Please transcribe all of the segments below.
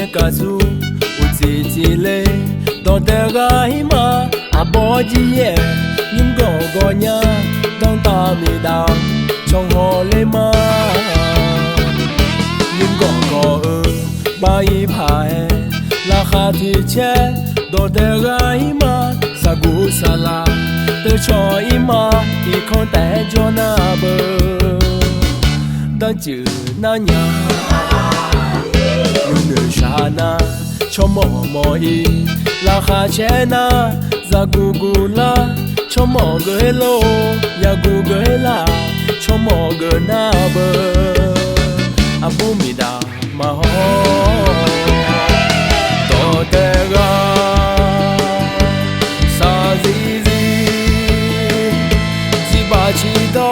kazu utitile don terraima abojiye nim gogonya don ta mi da trong hồ lê ma nim gogo bai phae la kha thi che don terraima sagu sala te cho ima i khon te jona bơ dan chữ na nya nửa shana cho mò mò y la kha che na za gu gu la cho mò gửi lô ya gu gửi la cho mò gửi na bơ abu mi da ma ho to te ga sa zi zi ji ba chi do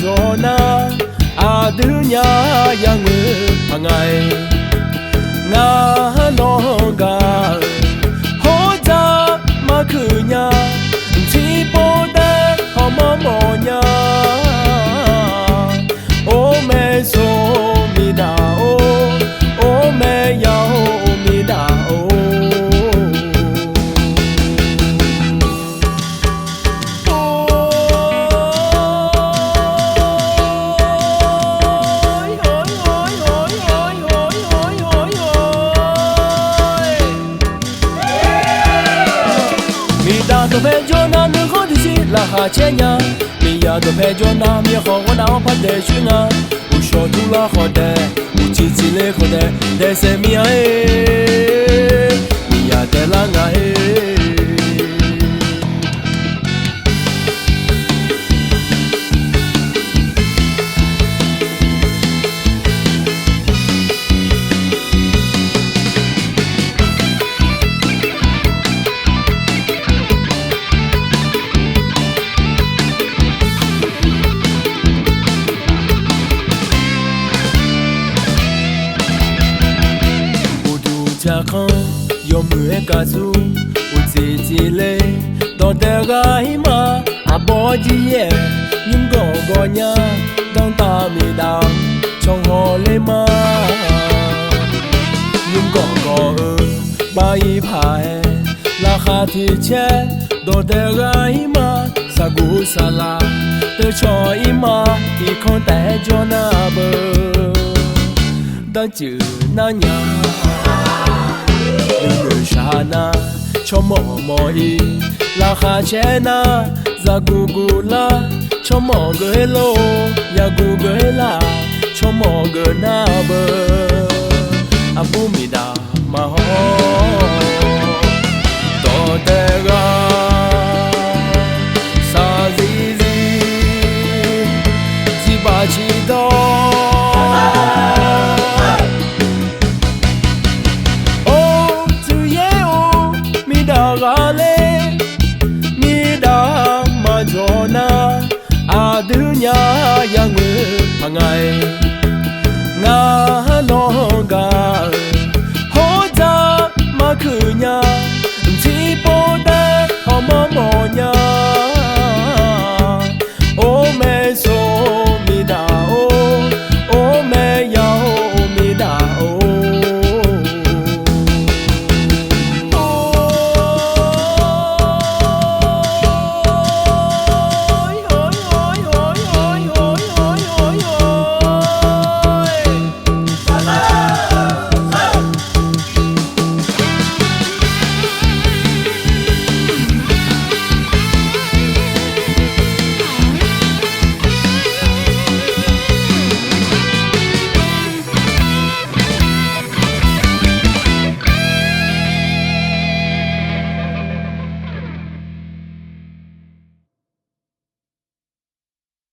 Jona adunya yang pangai na noga hoja makunya tipo de homomonya o me so mi da o me ya o mi da o to pe jona ne ko di si la ha che nya mi ya to pe jona mi ho wa na pa de shu na u sho tu la ho de u chi chi le ho de se mi ya mi ya de la nga Con yo mue kazu utitile don terraima abojiye nim gogonya don ta mi da trong hồ lê ma nim gogo bai phae la kha thi che don terraima sagu sala te cho ima i khon te jona bơ dan chữ na nya nửa shana cho mò mò y la kha che na za gu gu la cho mò gửi lô ya gu gửi la cho mò gửi na bơ abu mi da ma ho to te ga